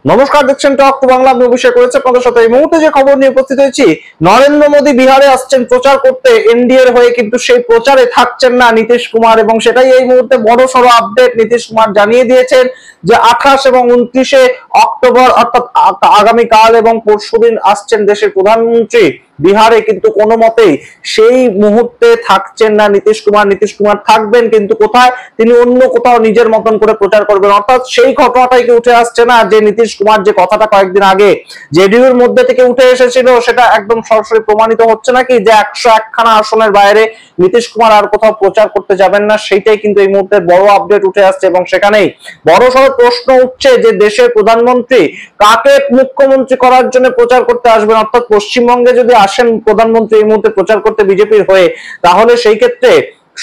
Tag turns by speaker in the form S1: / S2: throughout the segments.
S1: নমস্কার, দেখছেন talk to Bangla. আমি অভিষেক করেছি আপনাদের সাথে। এই মুহূর্তে যে খবর নিয়ে উপস্থিত হয়েছি, নরেন্দ্র মোদী বিহারে আসছেন প্রচার করতে এনডিএ এর হয়ে, কিন্তু সেই প্রচারে থাকছেন না নীতিশ কুমার, এবং সেটাই এই মুহূর্তে বড় সড়ো আপডেট। নীতিশ কুমার জানিয়ে দিয়েছেন যে 28 এবং 29 অক্টোবর অর্থাৎ আগামীকাল এবং পরশুদিন আসছেন দেশের প্রধানমন্ত্রী বিহারে, কিন্তু কোনো মতেই সেই মুহূর্তে থাকছেন না নীতিশ কুমার। নীতিশ কুমার থাকবেন কিন্তু কোথায়? তিনি অন্য কোথাও নিজের মতন করে প্রচার করবেন। অর্থাৎ সেই ঘটনাটাই কি উঠে আসছে না যে নীতিশ কুমার যে কথাটা কয়েকদিন আগে জেডিইউর মধ্যে থেকে উঠে এসেছিল, সেটা একদম সরাসরি প্রমাণিত হচ্ছে নাকি যে 101 খানা আসনের বাইরে নীতিশ কুমার আর কোথাও প্রচার করতে যাবেন না। সেইটাই কিন্তু এই মুহূর্তে বড় আপডেট উঠে আসছে, এবং সেখানেই বড় সড় প্রশ্ন উঠছে যে দেশের প্রধানমন্ত্রী কাকে মুখ্যমন্ত্রী করার জন্য প্রচার করতে আসবেন। অর্থাৎ পশ্চিমবঙ্গে যদি আসেন প্রধানমন্ত্রী এই মুহূর্তে প্রচার করতে বিজেপির হয়ে, তাহলে সেই ক্ষেত্রে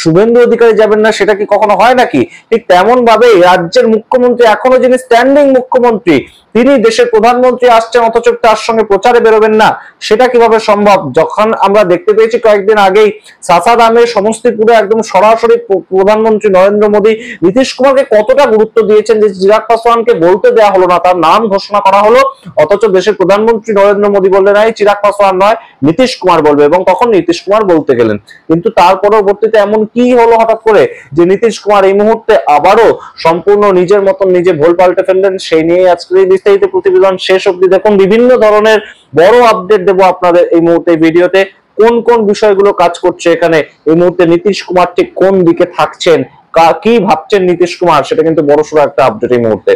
S1: শুভেন্দু অধিকারী যাবেন না, সেটা কি কখনো হয় নাকি? ঠিক তেমন ভাবে রাজ্যের মুখ্যমন্ত্রী, এখনো যিনি স্ট্যান্ডিং মুখ্যমন্ত্রী, তিনি দেশের প্রধানমন্ত্রী আসছেন অথচ তার সঙ্গে প্রচারে বেরোবেন না, সেটা কিভাবে সম্ভব? যখন আমরা দেখতে পেয়েছি কয়েকদিন আগেই সাসারামের সমস্তিপুরে একদম সরাসরি প্রধানমন্ত্রী নরেন্দ্র মোদী নীতিশ কুমারকে কতটা গুরুত্ব দিয়েছেন, যে চিরাগ পাসওয়ানকে বলতে দেওয়া হলো না, তার নাম ঘোষণা করা হলো, অথচ দেশের প্রধানমন্ত্রী নরেন্দ্র মোদী বললেন এই চিরাগ পাসওয়ান নয়, নীতিশ কুমার বলবে, এবং তখন নীতিশ কুমার বলতে গেলেন। কিন্তু তার পরবর্তীতে এমন কি হলো হঠাৎ করে যে নীতিশ কুমার এই মুহূর্তে আবারও সম্পূর্ণ নিজের মতন নিজে ভুল পাল্টে ফেললেন? সেই নিয়ে আজকের এই বিস্তারিত প্রতিবেদন। শেষ অবধি দেখুন, বিভিন্ন ধরনের বড় আপডেট দেবো আপনাদের এই মুহূর্তে ভিডিওতে। কোন কোন বিষয়গুলো কাজ করছে এখানে, এই মুহূর্তে নীতিশ কুমার ঠিক কোন দিকে থাকছেন, কি ভাবছেন নীতিশ কুমার, সেটা কিন্তু বড়সড় একটা আপডেট এই মুহূর্তে।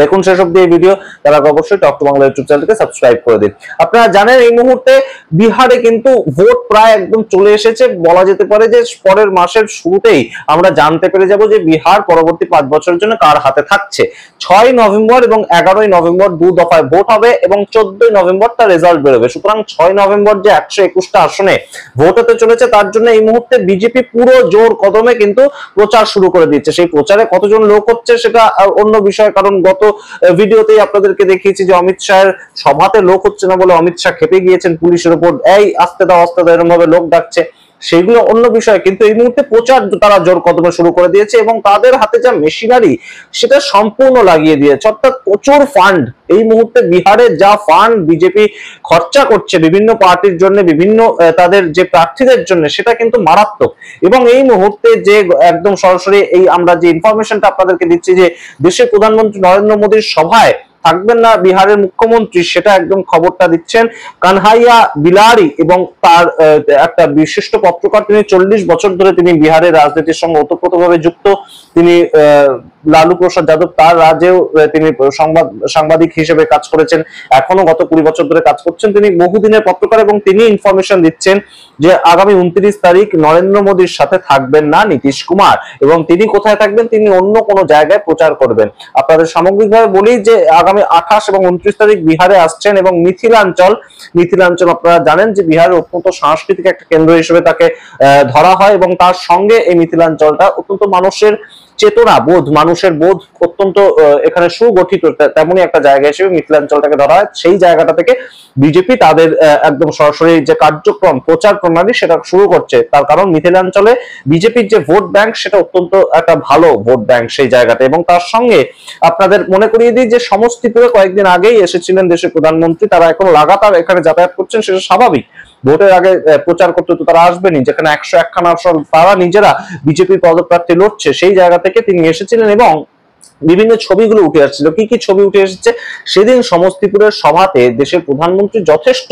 S1: দেখুন শেষ অব্দি এই ভিডিও। তারা অবশ্যই টক টু বাংলা ইউটিউব চ্যানেলকে সাবস্ক্রাইব করে দিন। আপনারা জানেন এই মুহূর্তে বিহারে কিন্তু ভোট প্রায় একদম চলে এসেছে। বলা যেতে পারে যে পরের মাসের শুরুতেই আমরা জানতে পেরে যাব যে বিহার পরবর্তী 5 বছরের জন্য কার হাতে থাকছে। 6 নভেম্বর এবং 11 নভেম্বর 2 দফায় ভোট হবে, এবং 14 নভেম্বর তার রেজাল্ট বেরোবে। সুতরাং 6 নভেম্বর যে 121টা আসনে ভোট হতে চলেছে, তার জন্য এই মুহূর্তে বিজেপি পুরো জোর কদমে কিন্তু প্রচার শুরু করে দিচ্ছে। সেই প্রচারে কতজন লোক হচ্ছে সেটা অন্য বিষয়, কারণ গত ভিডিওতেই আপনাদেরকে দেখিয়েছি যে অমিত শাহের সভাতে লোক হচ্ছে না বলে অমিত শাহ খেপে গিয়েছেন পুলিশের উপর, এই আসতে দাও এরকম ভাবে লোক ডাকছে, সেগুলো অন্য বিষয়। কিন্তু এই মুহূর্তে প্রচার তারা জোর কদমে শুরু করে দিয়েছে, এবং তাদের হাতে যা মেশিনারি সেটা সম্পূর্ণ লাগিয়ে দিয়েছে। অর্থাৎ প্রচুর ফান্ড এই মুহূর্তে বিহারে, যা ফান্ড বিজেপি খরচা করছে বিভিন্ন পার্টির জন্য, বিভিন্ন তাদের যে প্রার্থীদের জন্য, সেটা কিন্তু মারাত্মক। এবং এই মুহূর্তে যে একদম সরাসরি এই আমরা যে ইনফরমেশনটা আপনাদেরকে দিচ্ছি যে দেশের প্রধানমন্ত্রী নরেন্দ্র মোদীর সভায় থাকবেন না বিহারের মুখ্যমন্ত্রী, সেটা একদম খবরটা দিচ্ছেন কানহাইয়া বিলারি, এবং তার একটা বিশিষ্ট পত্রকার। তিনি 40 বছর ধরে তিনি বিহারের রাজনীতির সঙ্গে ওতপ্রোতভাবে যুক্ত। তিনি লালু প্রসাদ যাদব তার রাজেও তিনি সাংবাদিক হিসেবে কাজ করেছেন, এখনো গত 20 বছর ধরে কাজ করছেন। তিনি বহুদিনের পত্রকার, এবং তিনি ইনফরমেশন দিচ্ছেন যে আগামী 29 তারিখ নরেন্দ্র মোদীর সাথে থাকবেন না নীতিশ কুমার, এবং তিনি কোথায় থাকবেন? তিনি অন্য কোনো জায়গায় প্রচার করবেন। আপনাদের সামগ্রিকভাবে বলি যে আগামী 28 এবং 29 তারিখ বিহারে আসছেন, এবং মিথিলাঞ্চল আপনারা জানেন যে বিহারের অত্যন্ত সাংস্কৃতিক একটা কেন্দ্র হিসেবে তাকে ধরা হয়, এবং তার সঙ্গে এই মিথিলাঞ্চলটা অত্যন্ত মানুষের চেতনা বোধ, মানুষের বোধ অত্যন্ত এখানে সুগঠিত, তেমনই একটা জায়গা হিসেবে মিথিলাঞ্চলটাকে ধরা হয়। সেই জায়গাটা থেকে বিজেপি তাদের একদম সরাসরি যে কার্যক্রম প্রচার প্রণালী সেটা শুরু করছে। তার কারণ মিথিলাঞ্চলে বিজেপির যে ভোট ব্যাংক, সেটা অত্যন্ত একটা ভালো ভোট ব্যাংক সেই জায়গাটা। এবং তার সঙ্গে আপনাদের মনে করিয়ে দিই যে সমস্তিপুরে কয়েকদিন আগেই এসেছিলেন দেশের প্রধানমন্ত্রী, তারা এখন লাগাতার এখানে যাতায়াত করছেন, সেটা স্বাভাবিক। ভোটের আগে প্রচার করতে তো তারা আসবেনই, যেখানে 101 খানা আসন তারা নিজেরা বিজেপির পদপ্রার্থী লড়ছে, সেই জায়গা থেকে তিনি এসেছিলেন। এবং বিভিন্ন ছবিগুলো উঠে আসছিল। কি কি ছবি উঠে এসেছে? সেদিন সমস্তিপুরের সভাতে দেশের প্রধানমন্ত্রী যথেষ্ট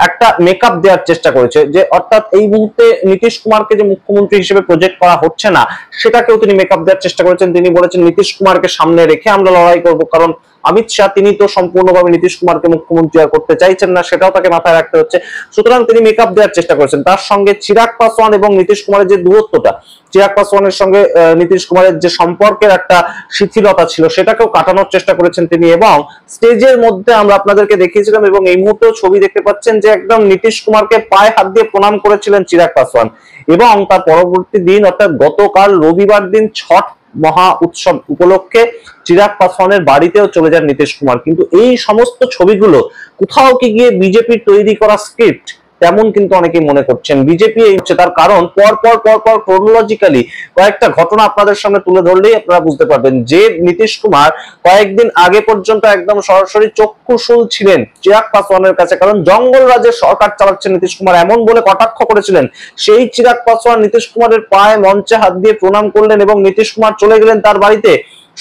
S1: একটা মেকআপ দেওয়ার চেষ্টা করেছে, যে অর্থাৎ এই মুহূর্তে নীতিশ কুমারকে যে মুখ্যমন্ত্রী হিসেবে প্রজেক্ট করা হচ্ছে না, সেটাকেও তিনি মেকআপ দেওয়ার চেষ্টা করেছেন। তিনি বলেছেন নীতিশ কুমারকে সামনে রেখে আমরা লড়াই করব, কারণ অমিত শাহ তিনি তো সম্পূর্ণভাবে নীতিশ কুমারকে মুখ্যমন্ত্রী আর করতে চাইছেন না, সেটাও তাকে মাথায় রাখতে হচ্ছে। সুতরাং তিনি মেকআপ দেওয়ার চেষ্টা করেছেন। তার সঙ্গে চিরাগ পাসওয়ান এবং নীতিশ কুমারের যে দূরত্বটা, চিরাগ পাসওয়ানের সঙ্গে নীতিশ কুমারের যে সম্পর্কের একটা শিথিলতা ছিল, সেটাকেও কাটানোর চেষ্টা করেছেন তিনি। এবং স্টেজের মধ্যে আমরা আপনাদেরকে দেখিয়েছিলাম, এবং এই মুহূর্তেও ছবি দেখতে পাচ্ছেন যে একদম নীতিশ কুমারকে পায়ে হাত দিয়ে প্রণাম করেছিলেন চিরাগ পাসওয়ান। এবং তার পরবর্তী দিন অর্থাৎ গতকাল রবিবার দিন ছট মহা উৎসব উপলক্ষে চিরাগ পাসওয়ানের বাড়িতেও চলে যান নীতিশ কুমার। কিন্তু এই সমস্ত ছবিগুলো কোথাও কি গিয়ে বিজেপির তৈরি করা স্ক্রিপ্ট, তেমন কিন্তু অনেকেই মনে করছেন। বিজেপি এই হচ্ছে তার কারণ, পর পর পর পর ক্রোনোলজিক্যালি কয়েকটা ঘটনা আপনাদের সামনে তুলে ধরলেই আপনারা বুঝতে পারবেন যে নীতিশ কুমার কয়েকদিন আগে পর্যন্ত একদম সরাসরি চক্ষুশূল ছিলেন চিরাগ পাসওয়ানের কাছে, কারণ জঙ্গল রাজ্যের সরকার চালাচ্ছে নীতিশ কুমার এমন বলে কটাক্ষ করেছিলেন। সেই চিরাগ পাসওয়ান নীতিশ কুমারের পায়ে মঞ্চে হাত দিয়ে প্রণাম করলেন এবং নীতিশ কুমার চলে গেলেন তার বাড়িতে।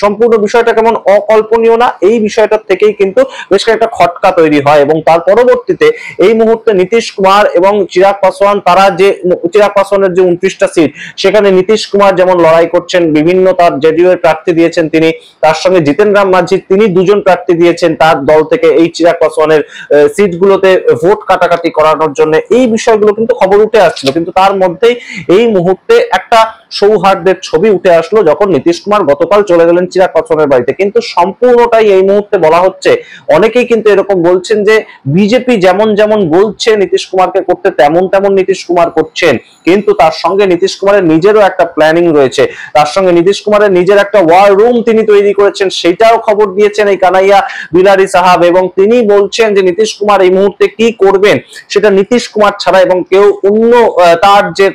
S1: সম্পূর্ণ বিষয়টা কেমন অকল্পনীয় না? এই বিষয়টা থেকেই কিন্তু বেশ একটা খটকা তৈরি হয় এবং তার পরবর্তীতে এই মুহূর্তে নীতিশ কুমার এবং চিরাগ পাসওয়ান, তারা যে চিরাগ পাসওয়ানের যে 29টা সিট, সেখানে নীতিশ কুমার যেমন লড়াই করছেন, বিভিন্ন তার জেডিইউ এর প্রার্থী দিয়েছেন তিনি, তার সঙ্গে জিতেন রাম মাঝি তিনি দুজন প্রার্থী দিয়েছেন তার দল থেকে এই চিরাগ পাসওয়ানের সিটগুলোতে ভোট কাটাকাটি করানোর জন্য। এই বিষয়গুলো কিন্তু খবর উঠে আসছিল, কিন্তু তার মধ্যেই এই মুহূর্তে একটা সৌহার্দ্যের ছবি উঠে আসলো যখন নীতিশ কুমার গতকাল চলে গেলেন চিরাগ পাসওয়ানের বাড়িতে। কিন্তু সম্পূর্ণটাই এই মুহূর্তে বলা হচ্ছে, অনেকেই কিন্তু এরকম বলছেন যে বিজেপি যেমন যেমন বলছে নীতিশ কুমারকে করতে তেমন তেমন নীতিশ কুমার করছেন, কিন্তু তার সঙ্গে নীতিশ কুমারের নিজেরও একটা প্ল্যানিং রয়েছে, তার সঙ্গে নীতিশ কুমারের নিজের একটা ওয়ার রুম তিনি তৈরি করেছেন, সেটাও খবর দিয়েছেন এই কানাইয়া বিলারি সাহাব। এবং তিনি বলছেন যে নীতিশ কুমার এই মুহূর্তে কি করবেন সেটা নীতিশ কুমার ছাড়া এবং কেউ অন্য তার যে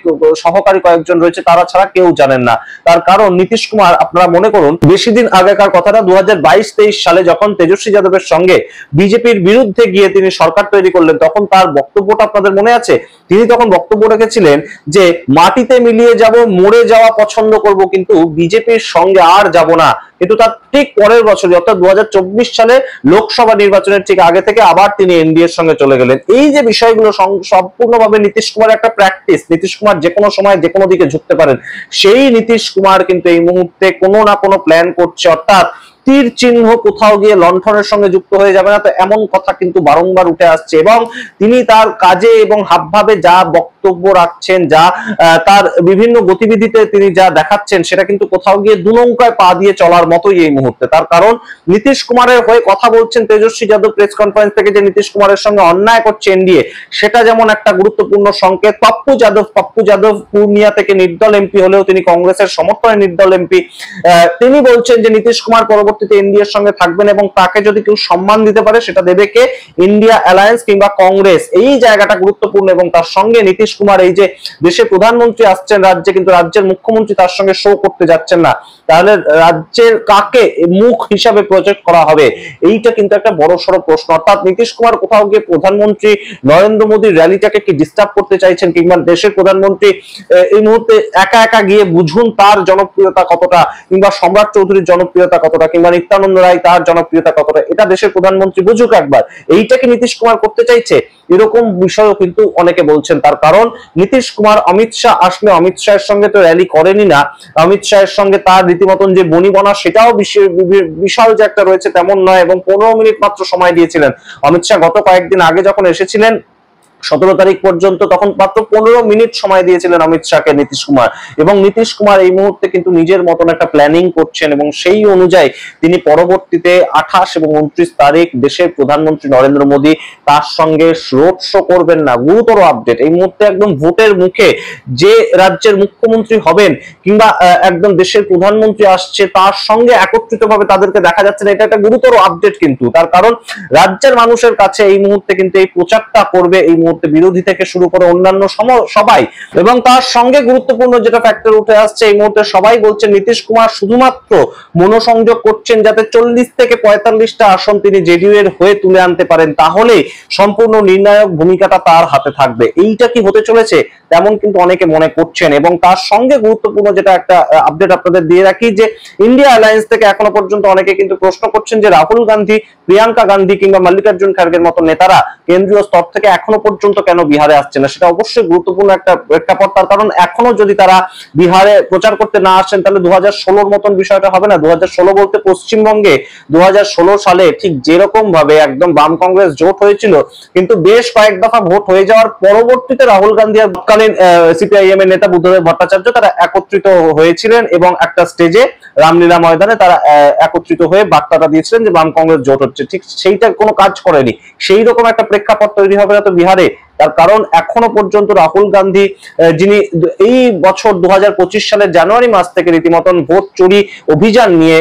S1: সহকারী কয়েকজন রয়েছে তারা ছাড়া কেউ জানেন না। তার কারণ নীতিশ কুমার, আপনারা মনে করুন বেশি দিন আগেকার কথাটা, 2022-23 সালে যখন তেজস্বী যাদবের সঙ্গে বিজেপির বিরুদ্ধে গিয়ে তিনি সরকার তৈরি করলেন, তখন তার বক্তব্যটা আপনাদের মনে আছে? তিনি তখন বক্তব্য রেখেছিলেন যে মাটিতে মিলিয়ে যাব, মরে যাওয়া পছন্দ করব, কিন্তু বিজেপির সঙ্গে আর যাব না। কিন্তু তার ঠিক পরের বছর অর্থাৎ 2024 সালে লোকসভা নির্বাচনের ঠিক আগে থেকে আবার তিনি এনডিএ এর সঙ্গে চলে গেলেন। এই যে বিষয়গুলো সম্পূর্ণভাবে নীতিশ কুমার একটা প্র্যাকটিস, নীতিশ কুমার যে কোনো সময় যে কোনো দিকে ঝুঁকতে পারেন, সেই নীতিশ কুমার কিন্তু এই মুহূর্তে কোনো না কোনো প্ল্যান করছে, অর্থাৎ তীর চিহ্ন কোথাও গিয়ে লণ্ঠনের সঙ্গে যুক্ত হয়ে যাবে না, তো এমন কথা কিন্তু বারংবার উঠে আসছে। এবং তিনি তার কাজে এবং হাবভাবে যা বক্তব্য রাখছেন, যা তার বিভিন্ন গতিবিধিতে তিনি যা দেখাচ্ছেন, সেটা কিন্তু কোথাও গিয়ে দুনৌকায় পা দিয়ে চলার মতোই এই মুহূর্তে। তার কারণ নীতিশ কুমারের হয়ে কথা বলছেন তেজস্বী যাদব প্রেস কনফারেন্স থেকে, যে নীতিশ কুমারের সঙ্গে অন্যায় করছে এনডিএ, সেটা যেমন একটা গুরুত্বপূর্ণ সংকেত। পাপ্পু যাদব পূর্ণিয়া থেকে নির্দল এমপি হলেও তিনি কংগ্রেসের সমর্থনে নির্দল এমপি, তিনি বলছেন যে নীতিশ কুমার পরবর্তীতে এনডিএ এর সঙ্গে থাকবেন এবং তাকে যদি কেউ সম্মান দিতে পারে সেটা দেবে কে? ইন্ডিয়া অ্যালায়েন্স কিংবা কংগ্রেস। এই জায়গাটা গুরুত্বপূর্ণ। এবং তার সঙ্গে নীতিশ কুমার এই যে দেশের প্রধানমন্ত্রী আসছেন রাজ্যে, কিন্তু রাজ্যের মুখ্যমন্ত্রী তার সঙ্গে শো করতে যাচ্ছেন না, তাহলে রাজ্যের কাকে মুখ হিসাবে প্রজেক্ট করা হবে? এইটা কিন্তু একটা বড় সড় প্রশ্ন। অর্থাৎ নীতিশ কুমার কোথাও গিয়ে প্রধানমন্ত্রী নরেন্দ্র মোদীর র্যালিটাকে কি ডিস্টার্ব করতে চাইছেন, কিংবা দেশের প্রধানমন্ত্রী এই মুহূর্তে একা একা গিয়ে বুঝুন তার জনপ্রিয়তা কতটা, কিংবা সম্রাট চৌধুরীর জনপ্রিয়তা কতটা, কিংবা নিত্যানন্দ রায় তার জনপ্রিয়তা কতটা, এটা দেশের প্রধানমন্ত্রী বুঝুক একবার। এইটাকে নীতিশ কুমার করতে চাইছে, এরকম বিষয়ও কিন্তু অনেকে বলছেন। তার কারণ নীতিশ কুমার অমিত শাহ আসলে অমিত শাহের সঙ্গে তো র্যালি করেনি না, অমিত শাহের সঙ্গে তার রীতিমতন যে বনিবনা সেটাও বিশাল যে একটা রয়েছে তেমন নয়। এবং 15 মিনিট মাত্র সময় দিয়েছিলেন অমিত শাহ গত কয়েকদিন আগে যখন এসেছিলেন 17 তারিখ পর্যন্ত, তখন মাত্র 15 মিনিট সময় দিয়েছিলেন অমিত শাহকে নীতিশ কুমার। এবং নীতিশ কুমার এই মুহূর্তে কিন্তু নিজের মতন একটা প্ল্যানিং করছেন এবং সেই অনুযায়ী তিনি পরবর্তীতে 28 এবং 29 তারিখ দেশের প্রধানমন্ত্রী নরেন্দ্র মোদী তার সঙ্গে রোড শো করবেন না। গুরুতর আপডেট এই মুহূর্তে, একদম ভোটের মুখে যে রাজ্যের মুখ্যমন্ত্রী হবেন কিংবা একদম দেশের প্রধানমন্ত্রী আসছে, তার সঙ্গে একত্রিতভাবে তাদেরকে দেখা যাচ্ছে না, এটা একটা গুরুতর আপডেট কিন্তু। তার কারণ রাজ্যের মানুষের কাছে এই মুহূর্তে কিন্তু এই প্রচারটা করবে এই বিরোধী থেকে শুরু করে অন্যান্য সবাই। এবং তার সঙ্গে গুরুত্বপূর্ণ যেটা ফ্যাক্টর উঠে আসছে, এই মুহূর্তে সবাই বলছেন নীতিশ কুমার শুধুমাত্র মনোসংযোগ করছেন যাতে 40 থেকে 45টা আসন তিনি জেডিইউ এর হয়ে তুলে আনতে পারেন, তাহলে সম্পূর্ণ নির্ণায়ক ভূমিকাটা তার হাতে থাকবে। এইটা কি হতে চলেছে তেমন কিন্তু অনেকে মনে করছেন। এবং তার সঙ্গে গুরুত্বপূর্ণ যেটা একটা আপডেট আপনাদের দিয়ে রাখি, যে ইন্ডিয়া অ্যালায়েন্স থেকে এখনো পর্যন্ত অনেকে কিন্তু প্রশ্ন করছেন যে রাহুল গান্ধী, প্রিয়াঙ্কা গান্ধী কিংবা মল্লিকার্জুন খার্গের মতো নেতারা কেন্দ্রীয় স্তর থেকে এখনো পর্যন্ত কেন বিহারে আসছে না। সেটা অবশ্যই গুরুত্বপূর্ণ একটা প্রেক্ষাপট। তার কারণ এখনো যদি তারা বিহারে প্রচার করতে না আসেন তাহলে 2016 মতন বিষয়টা হবে না। 2016 বলতে পশ্চিমবঙ্গে 2016 সালে ঠিক যেরকম ভাবে একদম বাম কংগ্রেস জোট হয়েছিল, কিন্তু বেশ কয়েক দফা ভোট হয়ে যাওয়ার পরবর্তীতে রাহুল গান্ধী আর তৎকালীন সিপিআইএম এর নেতা বুদ্ধদেব ভট্টাচার্য তারা একত্রিত হয়েছিলেন এবং একটা স্টেজে রামলীলা ময়দানে তারা একত্রিত হয়ে বার্তাটা দিয়েছিলেন যে বাম কংগ্রেস জোট হচ্ছে। ঠিক সেইটা কোনো কাজ করেনি। সেই রকম একটা প্রেক্ষাপট তৈরি হবে না তো বিহারে, তার কারণ এখনো পর্যন্ত রাহুল গান্ধী যিনি এই বছর 2025 সালের জানুয়ারি মাস থেকে রীতিমতন ভোট চুরি অভিযান নিয়ে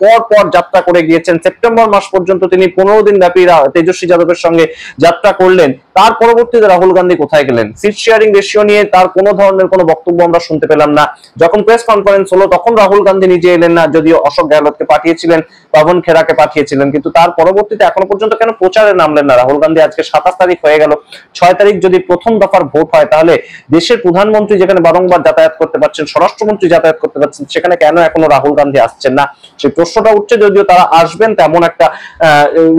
S1: পর পর যাত্রা করে গিয়েছেন, সেপ্টেম্বর মাস পর্যন্ত তিনি 15 দিন ব্যাপী তেজস্বী যাদবের সঙ্গে যাত্রা করলেন। তার পরবর্তীতে রাহুল গান্ধী কোথায় গেলেন? সিট শেয়ারিং রেশিও নিয়ে তার কোনো ধরনের কোনো বক্তব্য আমরা শুনতে পেলাম না। যখন প্রেস কনফারেন্স হলো তখন রাহুল গান্ধী নিজে এলেন না, যদিও অশোক গেহলতকে পাঠিয়েছিলেন, পবন খেরাকে পাঠিয়েছিলেন, কিন্তু তার পরবর্তীতে এখনো পর্যন্ত কেন প্রচারে নামলেন না রাহুল গান্ধী? আজকে 27 তারিখ হয়ে গেল, 6 তারিখ যদি প্রথম দফার ভোট হয় তাহলে দেশের প্রধানমন্ত্রী যেখানে বারংবার যাতায়াত করতে পারছেন, স্বরাষ্ট্রমন্ত্রী যাতায়াত করতে পারছেন, সেখানে কেন এখনো রাহুল গান্ধী আসছেন না? সেই প্রশ্নটা উঠছে। যদিও তারা আসবেন তেমন একটা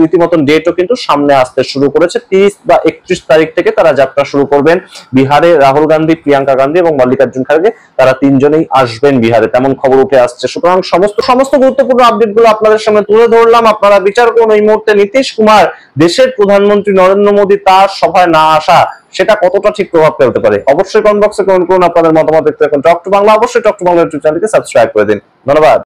S1: রীতিমতন ডেটও কিন্তু সামনে আসতে শুরু করেছে। 30 বা 31 তারিখ থেকে তারা যাত্রা শুরু করবেন বিহারে। রাহুল গান্ধী, প্রিয়াঙ্কা গান্ধী এবং মল্লিকার্জুন খাড়গে তারা তিনজনেই আসবেন বিহারে, তেমন খবর উঠে আসছে। সুতরাং সমস্ত গুরুত্বপূর্ণ আপডেট গুলো আপনাদের সামনে তুলে ধরলাম। আপনারা বিচার করুন এই মুহূর্তে নীতিশ কুমার, দেশের প্রধানমন্ত্রী নরেন্দ্র মোদী তার সভায় না আসা সেটা কতটা ঠিক প্রভাব ফেলতে পারে। অবশ্যই কমেন্ট বক্সে কমেন্ট করুন আপনাদের মতামত। দেখতে থাকুন টক টু বাংলা। অবশ্যই টক টু বাংলা ইউটিউব চ্যানেলকে সাবস্ক্রাইব করে দিন। ধন্যবাদ।